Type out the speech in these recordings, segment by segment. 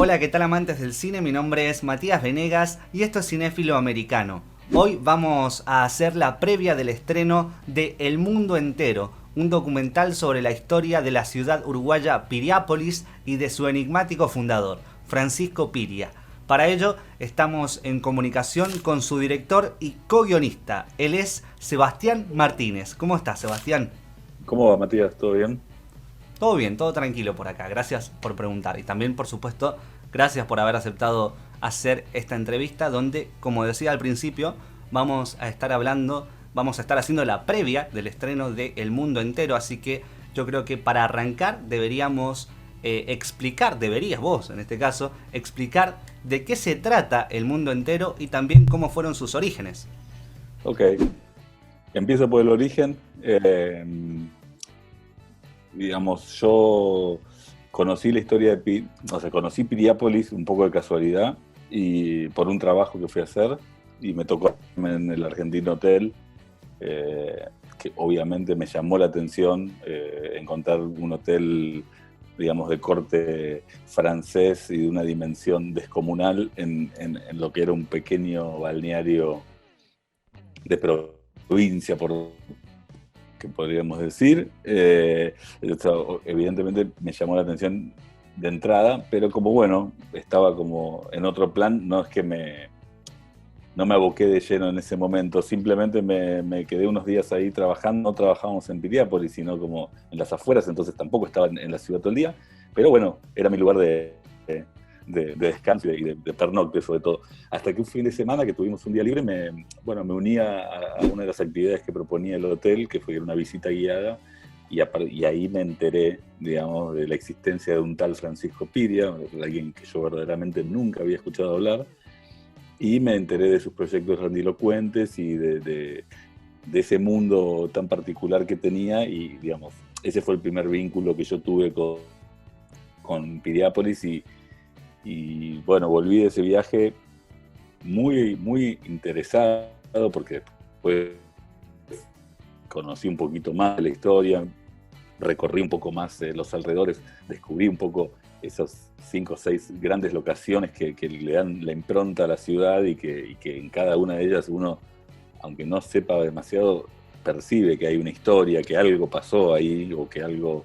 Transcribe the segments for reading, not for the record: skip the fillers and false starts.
Hola, ¿qué tal amantes del cine? Mi nombre es Matías Venegas y esto es Cinéfilo Americano. Hoy vamos a hacer la previa del estreno de El Mundo Entero, un documental sobre la historia de la ciudad uruguaya Piriápolis y de su enigmático fundador, Francisco Piria. Para ello estamos en comunicación con su director y co-guionista. Él es Sebastián Martínez. ¿Cómo estás, Sebastián? ¿Cómo va, Matías? ¿Todo bien? Todo bien, todo tranquilo por acá. Gracias por preguntar. Y también, por supuesto, gracias por haber aceptado hacer esta entrevista donde, como decía al principio, vamos a estar haciendo la previa del estreno de El Mundo Entero. Así que yo creo que para arrancar deberíamos deberías vos en este caso, explicar de qué se trata El Mundo Entero y también cómo fueron sus orígenes. Ok, empiezo por el origen. Digamos, yo conocí la historia o sea, conocí Piriápolis un poco de casualidad y por un trabajo que fui a hacer y me tocó en el Argentino Hotel, que obviamente me llamó la atención encontrar un hotel, digamos, de corte francés y de una dimensión descomunal en lo que era un pequeño balneario de provincia, por que podríamos decir. Eso, evidentemente me llamó la atención de entrada, pero como bueno, estaba como en otro plan, no me aboqué de lleno en ese momento, simplemente me quedé unos días ahí trabajando. No trabajábamos en Piriápolis, sino como en las afueras, entonces tampoco estaba en la ciudad todo el día, pero bueno, era mi lugar de descanso y de pernocte sobre todo. Hasta que un fin de semana que tuvimos un día libre, me uní a una de las actividades que proponía el hotel, que fue una visita guiada, y ahí me enteré, digamos, de la existencia de un tal Francisco Piria, alguien que yo verdaderamente nunca había escuchado hablar, y me enteré de sus proyectos grandilocuentes y de ese mundo tan particular que tenía, y digamos, ese fue el primer vínculo que yo tuve con Piriápolis, y bueno, volví de ese viaje muy, muy interesado porque después conocí un poquito más de la historia, recorrí un poco más los alrededores, descubrí un poco esas 5 o 6 grandes locaciones que le dan la impronta a la ciudad y que en cada una de ellas uno, aunque no sepa demasiado, percibe que hay una historia, que algo pasó ahí o que algo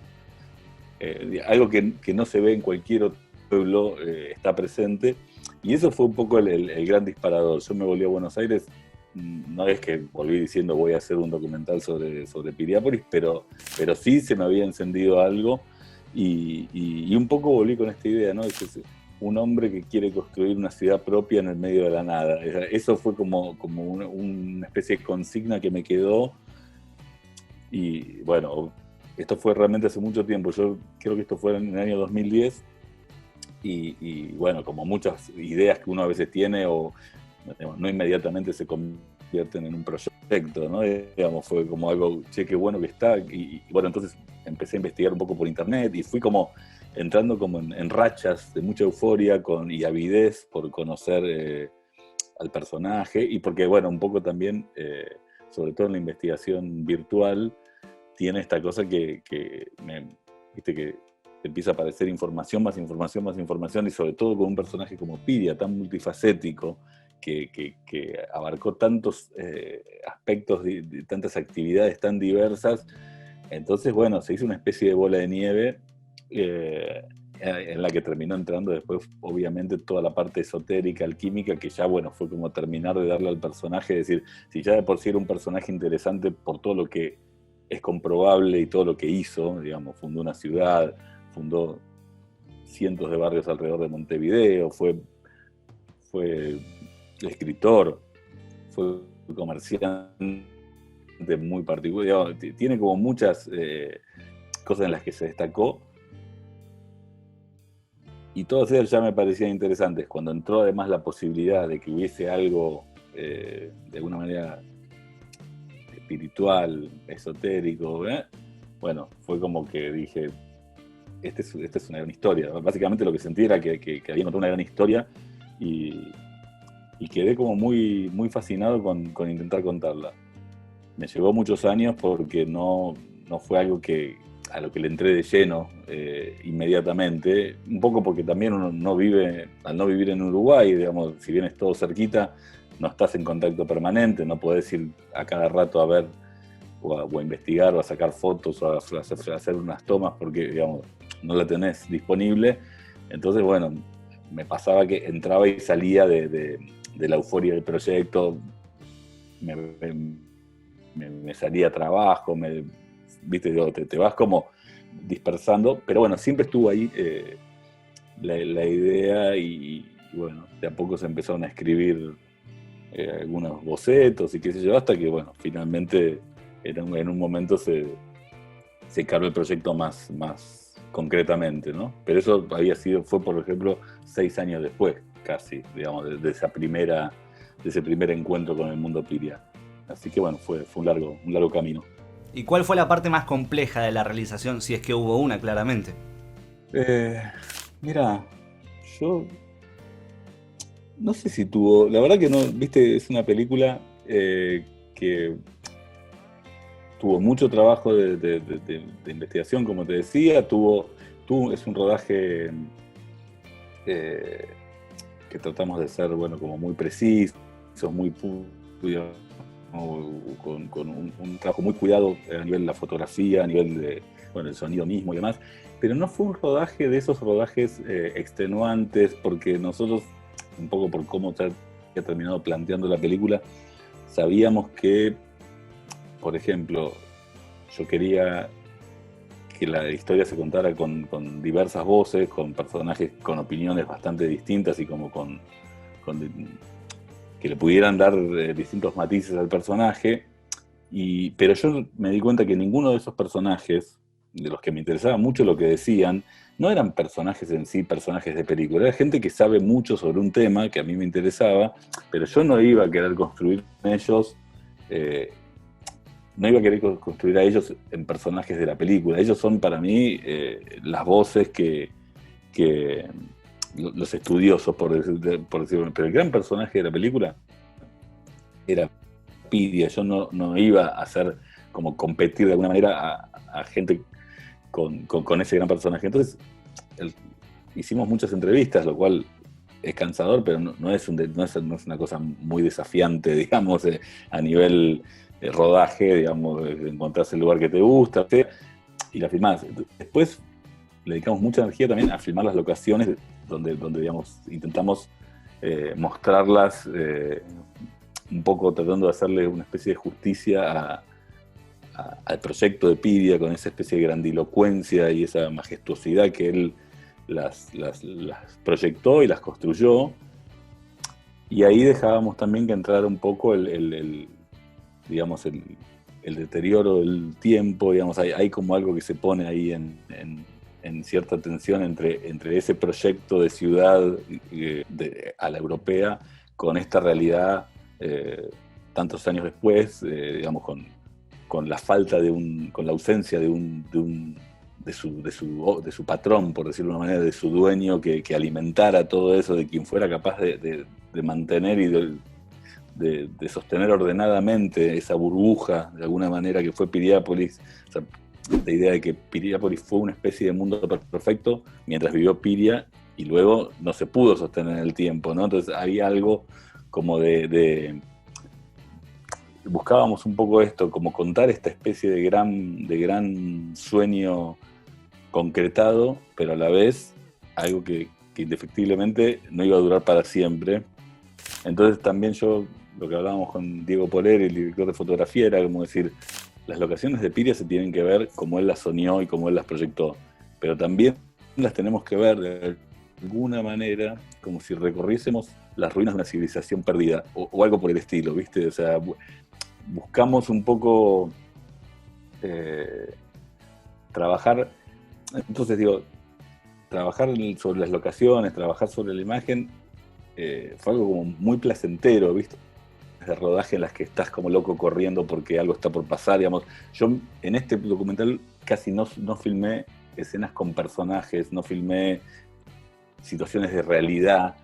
que no se ve en cualquier otro pueblo está presente. Y eso fue un poco el gran disparador. Yo me volví a Buenos Aires, no es que volví diciendo voy a hacer un documental sobre Piriápolis, pero sí se me había encendido algo y un poco volví con esta idea, ¿no? Es un hombre que quiere construir una ciudad propia en el medio de la nada. Eso fue como una especie de consigna que me quedó. Y bueno, esto fue realmente hace mucho tiempo. Yo creo que esto fue en el año 2010 y bueno, como muchas ideas que uno a veces tiene o digamos, no inmediatamente se convierten en un proyecto, ¿no? Digamos, fue como algo, che, qué bueno que está. Y bueno, entonces empecé a investigar un poco por internet y fui como entrando como en rachas de mucha euforia y avidez por conocer al personaje y porque, bueno, un poco también, sobre todo en la investigación virtual, tiene esta cosa viste, que te empieza a aparecer información, más información, más información, y sobre todo con un personaje como Piria, tan multifacético, que abarcó tantos aspectos, de tantas actividades tan diversas. Entonces, bueno, se hizo una especie de bola de nieve en la que terminó entrando después, obviamente, toda la parte esotérica, alquímica, que ya, bueno, fue como terminar de darle al personaje, es decir, si ya de por sí era un personaje interesante por todo lo que es comprobable y todo lo que hizo, digamos, fundó una ciudad, fundó cientos de barrios alrededor de Montevideo, fue escritor, fue comerciante muy particular, tiene como muchas cosas en las que se destacó y todas ellas ya me parecían interesantes. Cuando entró además la posibilidad de que hubiese algo de alguna manera espiritual, esotérico, bueno, fue como que dije, esta es una gran historia. Básicamente lo que sentí era que había encontrado una gran historia y, y quedé como muy, muy fascinado con intentar contarla. Me llevó muchos años porque no fue algo que a lo que le entré de lleno inmediatamente, un poco porque también uno no vive, al no vivir en Uruguay, digamos, si bien es todo cerquita, no estás en contacto permanente, no podés ir a cada rato a ver o a investigar o a sacar fotos o a hacer unas tomas porque, digamos, no la tenés disponible. Entonces, bueno, me pasaba que entraba y salía de la euforia del proyecto, me salía a trabajo, viste, te vas como dispersando, pero bueno, siempre estuvo ahí la idea y bueno, de a poco se empezaron a escribir algunos bocetos y qué sé yo, hasta que bueno, finalmente en un momento se cargó el proyecto más concretamente, ¿no? Pero eso fue por ejemplo 6 años después, casi, digamos, de ese primer encuentro con el mundo Piria. Así que bueno, fue un largo camino. ¿Y cuál fue la parte más compleja de la realización, si es que hubo una, claramente? Mira, yo no sé si tuvo, la verdad que no, viste, es una película que tuvo mucho trabajo de investigación, como te decía, es un rodaje que tratamos de ser, bueno, como muy precisos, muy con un trabajo muy cuidado a nivel de la fotografía, a nivel de, bueno, el sonido mismo y demás, pero no fue un rodaje de esos rodajes extenuantes, porque nosotros, un poco por cómo se ha terminado planteando la película, sabíamos que, por ejemplo, yo quería que la historia se contara con diversas voces, con personajes con opiniones bastante distintas y como que le pudieran dar distintos matices al personaje, pero yo me di cuenta que ninguno de esos personajes, de los que me interesaba mucho lo que decían, no eran personajes en sí, personajes de película, era gente que sabe mucho sobre un tema que a mí me interesaba, pero yo no iba a querer construir ellos, no iba a querer construir a ellos en personajes de la película. Ellos son para mí las voces que los estudiosos, por decirlo, pero el gran personaje de la película era Piria. Yo no iba a hacer como competir de alguna manera a gente con ese gran personaje. Entonces, hicimos muchas entrevistas, lo cual es cansador, pero no es una cosa muy desafiante, digamos, a nivel rodaje, digamos, encontrás el lugar que te gusta, y la filmás. Después le dedicamos mucha energía también a filmar las locaciones donde digamos, intentamos mostrarlas un poco tratando de hacerle una especie de justicia al proyecto de Piria, con esa especie de grandilocuencia y esa majestuosidad que él las proyectó y las construyó. Y ahí dejábamos también que entrara un poco digamos, el deterioro del tiempo, digamos, hay como algo que se pone ahí en cierta tensión entre ese proyecto de ciudad a la europea con esta realidad tantos años después, digamos, con la falta con la ausencia de su patrón, por decirlo de una manera, de su dueño que alimentara todo eso, de quien fuera capaz de mantener y de sostener ordenadamente esa burbuja, de alguna manera, que fue Piriápolis. O sea, la idea de que Piriápolis fue una especie de mundo perfecto mientras vivió Piria y luego no se pudo sostener en el tiempo, ¿no? Entonces había algo como buscábamos un poco esto, como contar esta especie de gran sueño concretado, pero a la vez algo que indefectiblemente no iba a durar para siempre. Entonces también lo que hablábamos con Diego Poler, el director de fotografía, era como decir, las locaciones de Piria se tienen que ver como él las soñó y como él las proyectó, pero también las tenemos que ver de alguna manera como si recorriésemos las ruinas de una civilización perdida, o algo por el estilo, ¿viste? O sea, buscamos un poco trabajar, entonces digo, trabajar sobre las locaciones, trabajar sobre la imagen, fue algo como muy placentero, ¿viste? De rodaje en las que estás como loco corriendo porque algo está por pasar, digamos. Yo en este documental casi no filmé escenas con personajes, no filmé situaciones de realidad,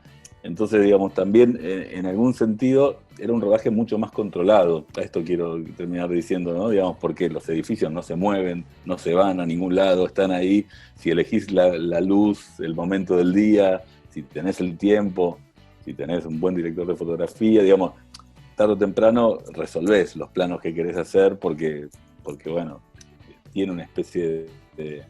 Entonces, digamos, también en algún sentido era un rodaje mucho más controlado. A esto quiero terminar diciendo, ¿no? Digamos, porque los edificios no se mueven, no se van a ningún lado, están ahí. Si elegís la luz, el momento del día, si tenés el tiempo, si tenés un buen director de fotografía, digamos, tarde o temprano resolvés los planos que querés hacer porque bueno, tiene una especie de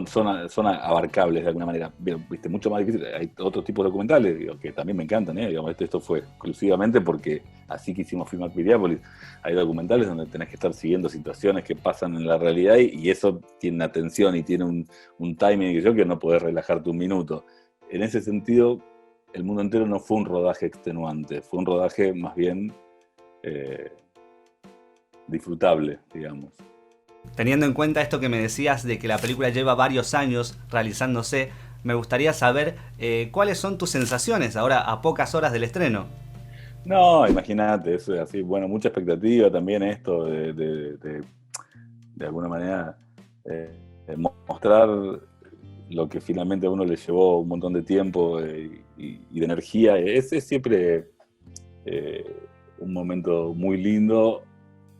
son abarcables de alguna manera. Viste, mucho más difícil. Hay otros tipos de documentales digo, que también me encantan. Digamos, esto fue exclusivamente porque así quisimos filmar Piriápolis. Hay documentales donde tenés que estar siguiendo situaciones que pasan en la realidad y eso tiene una tensión y tiene un timing que no podés relajarte un minuto. En ese sentido, El Mundo Entero no fue un rodaje extenuante, fue un rodaje más bien disfrutable, digamos. Teniendo en cuenta esto que me decías de que la película lleva varios años realizándose, me gustaría saber cuáles son tus sensaciones ahora a pocas horas del estreno. No, imagínate, eso es así. Bueno, mucha expectativa también esto de alguna manera mostrar lo que finalmente a uno le llevó un montón de tiempo y de energía. Es siempre un momento muy lindo,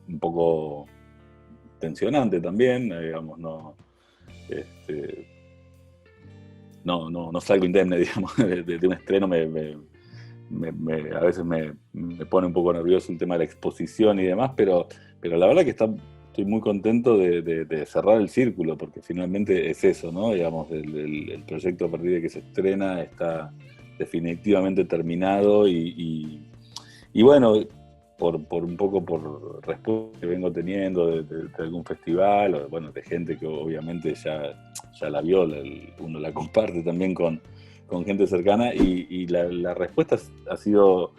un poco tensionante también, digamos, este, no salgo indemne, digamos, de un estreno, a veces me pone un poco nervioso el tema de la exposición y demás, pero la verdad que estoy muy contento de cerrar el círculo, porque finalmente es eso, ¿no? Digamos, el proyecto a partir de que se estrena está definitivamente terminado y bueno, por un poco por respuesta que vengo teniendo de algún festival, o bueno, de gente que obviamente ya la vio, uno la comparte también con gente cercana y la respuesta ha sido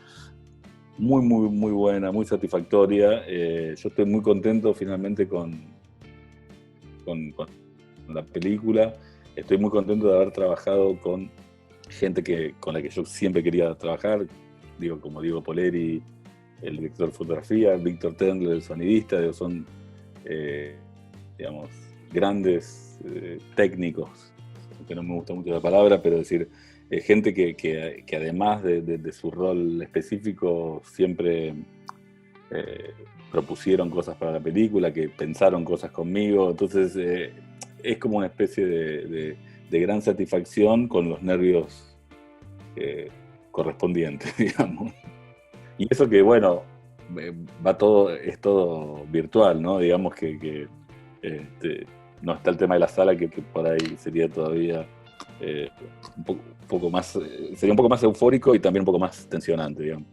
muy buena, muy satisfactoria. Yo estoy muy contento finalmente con la película. Estoy muy contento de haber trabajado con gente con la que yo siempre quería trabajar, como Diego Poleri, el director de fotografía, Víctor Tendler, el sonidista, son digamos, grandes técnicos, que no me gusta mucho la palabra, pero decir, gente que además de su rol específico siempre propusieron cosas para la película, que pensaron cosas conmigo, entonces es como una especie de gran satisfacción con los nervios correspondientes, digamos. Y eso que, bueno, es todo virtual, ¿no? Digamos que no está el tema de la sala, que por ahí sería todavía un poco más, sería un poco más eufórico y también un poco más tensionante, digamos.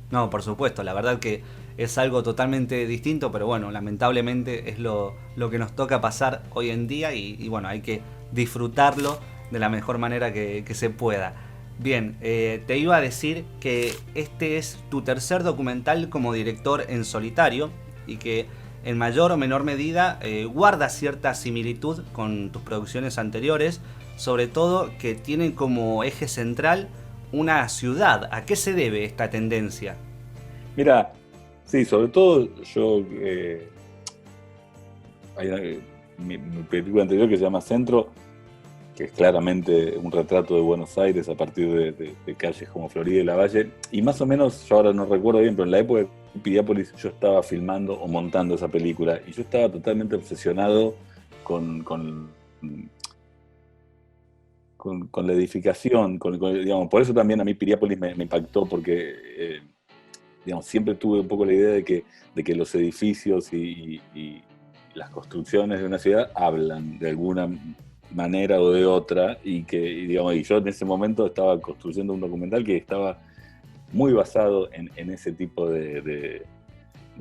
No, por supuesto, la verdad que es algo totalmente distinto, pero bueno, lamentablemente es lo que nos toca pasar hoy en día y bueno, hay que disfrutarlo de la mejor manera que se pueda. Bien, te iba a decir que este es tu tercer documental como director en solitario y que en mayor o menor medida guarda cierta similitud con tus producciones anteriores, sobre todo que tiene como eje central una ciudad. ¿A qué se debe esta tendencia? Mira, sí, sobre todo yo, mi película anterior que se llama Centro, que es claramente un retrato de Buenos Aires a partir de calles como Florida y Lavalle, y más o menos, yo ahora no recuerdo bien, pero en la época de Piriápolis yo estaba filmando o montando esa película, y yo estaba totalmente obsesionado con la edificación, digamos, por eso también a mí Piriápolis me impactó, porque digamos, siempre tuve un poco la idea de que los edificios y las construcciones de una ciudad hablan de alguna manera o de otra, digamos, y yo en ese momento estaba construyendo un documental que estaba muy basado en ese tipo de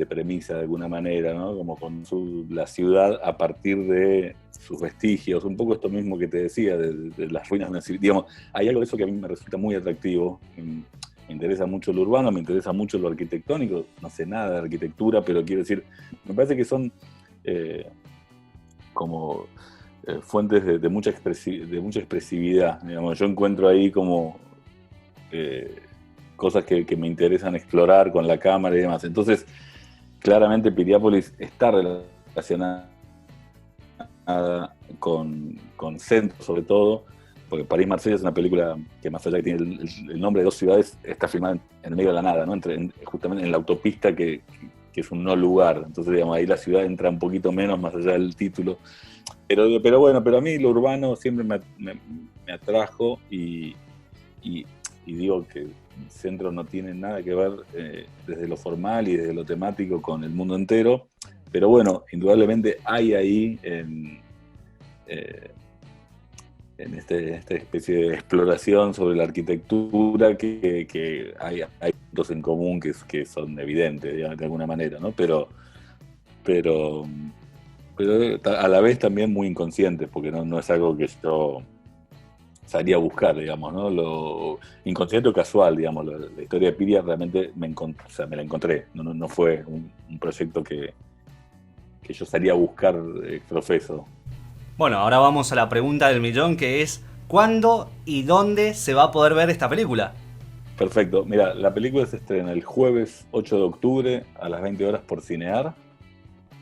premisa de alguna manera, ¿no? Como con la ciudad a partir de sus vestigios, un poco esto mismo que te decía, de las ruinas de una ciudad. Digamos, hay algo de eso que a mí me resulta muy atractivo. Me interesa mucho lo urbano, me interesa mucho lo arquitectónico, no sé nada de arquitectura, pero quiero decir, me parece que son como fuentes de mucha expresividad. Digamos, yo encuentro ahí como cosas que me interesan explorar con la cámara y demás. Entonces, claramente Piriápolis está relacionada con Centro, sobre todo, porque París-Marsella es una película que más allá que tiene el nombre de dos ciudades, está filmada en el medio de la nada, ¿no? Justamente en la autopista que es un no lugar. Entonces, digamos, ahí la ciudad entra un poquito menos más allá del título. Pero bueno, pero a mí lo urbano siempre me atrajo y digo que el centro no tiene nada que ver desde lo formal y desde lo temático con el mundo entero. Pero bueno, indudablemente hay ahí en esta especie de exploración sobre la arquitectura que hay puntos en común que son evidentes, digamos, de alguna manera, ¿no? Pero a la vez también muy inconscientes, porque no es algo que yo salí a buscar, digamos, ¿no? Lo inconsciente o casual, digamos. La historia de Piria realmente me la encontré. No fue un proyecto que yo salí a buscar profeso. Bueno, ahora vamos a la pregunta del millón, que es ¿cuándo y dónde se va a poder ver esta película? Perfecto. Mira, la película se estrena el jueves 8 de octubre a las 20 horas por Cinear.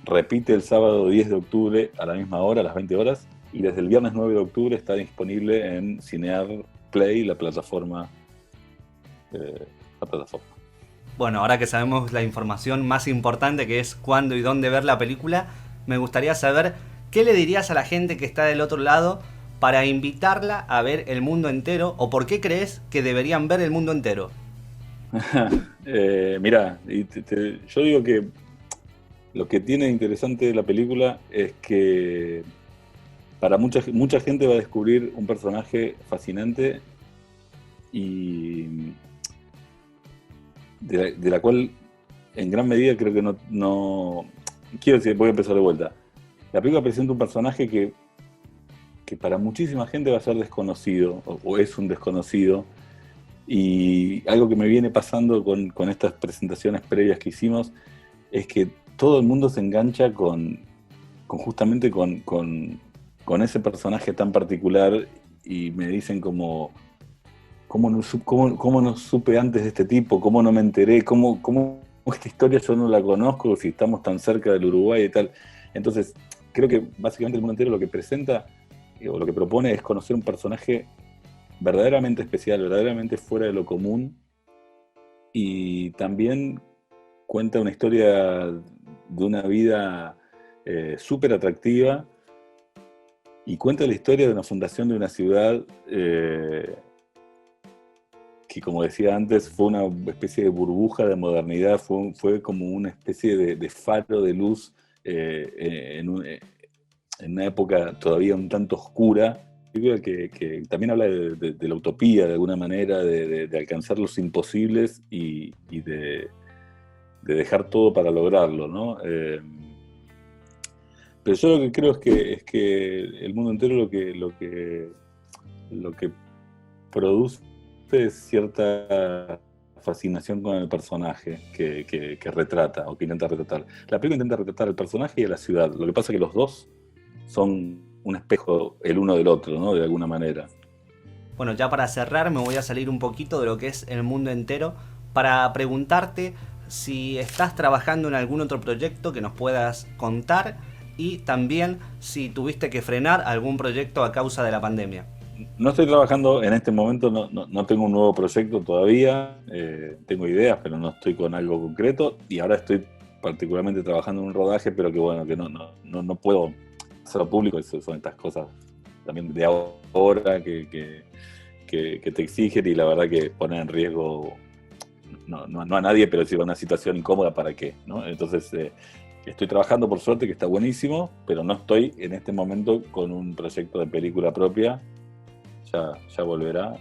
Repite el sábado 10 de octubre a la misma hora, a las 20 horas. Y desde el viernes 9 de octubre está disponible en Cinear Play, la plataforma. Bueno, ahora que sabemos la información más importante, que es cuándo y dónde ver la película, me gustaría saber qué le dirías a la gente que está del otro lado para invitarla a ver El Mundo Entero, o por qué crees que deberían ver El Mundo Entero. Mirá, yo digo que lo que tiene interesante de la película es que para mucha gente va a descubrir un personaje fascinante y de la cual en gran medida creo que no quiero decir, voy a empezar de vuelta. La película presenta un personaje que para muchísima gente va a ser desconocido o es un desconocido, y algo que me viene pasando con estas presentaciones previas que hicimos es que todo el mundo se engancha justamente con ese personaje tan particular, y me dicen como ¿cómo no supe antes de este tipo? ¿Cómo no me enteré? ¿Cómo esta historia yo no la conozco si estamos tan cerca del Uruguay y tal? Entonces, creo que básicamente El Mundo Entero lo que presenta o lo que propone es conocer un personaje verdaderamente especial, verdaderamente fuera de lo común, y también cuenta una historia de una vida súper atractiva, y cuenta la historia de una fundación de una ciudad que, como decía antes, fue una especie de burbuja de modernidad, fue como una especie de faro de luz en una época todavía un tanto oscura, que también habla de la utopía de alguna manera, de alcanzar los imposibles y de dejar todo para lograrlo, ¿no? Pero yo lo que creo es que El Mundo Entero lo que produce es cierta fascinación con el personaje que retrata o que intenta retratar. La película intenta retratar al personaje y a la ciudad. Lo que pasa es que los dos son un espejo el uno del otro, ¿no? De alguna manera. Bueno, ya para cerrar me voy a salir un poquito de lo que es El Mundo Entero para preguntarte si estás trabajando en algún otro proyecto que nos puedas contar, y también si tuviste que frenar algún proyecto a causa de la pandemia. No estoy trabajando en este momento, no tengo un nuevo proyecto todavía, tengo ideas, pero no estoy con algo concreto, y ahora estoy particularmente trabajando en un rodaje, pero que bueno, que no puedo hacerlo público. Son estas cosas también de ahora que te exigen, y la verdad que ponen en riesgo no a nadie, pero sí a una situación incómoda para qué, ¿no? Entonces estoy trabajando, por suerte, que está buenísimo, pero no estoy en este momento con un proyecto de película propia. Ya volverá.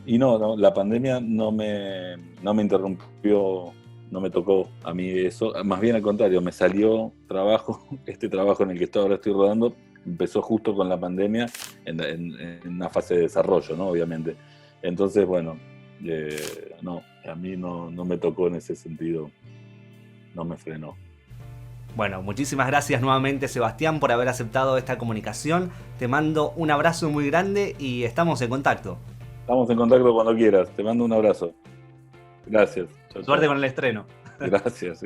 Y la pandemia no me interrumpió, no me tocó a mí eso, más bien al contrario, me salió trabajo. Este trabajo en el que ahora estoy rodando empezó justo con la pandemia, en una fase de desarrollo, ¿no? Obviamente. Entonces, bueno, a mí no me tocó en ese sentido, no me frenó. Bueno, muchísimas gracias nuevamente, Sebastián, por haber aceptado esta comunicación. Te mando un abrazo muy grande y estamos en contacto. Estamos en contacto cuando quieras. Te mando un abrazo. Gracias. Suerte con el estreno. Gracias.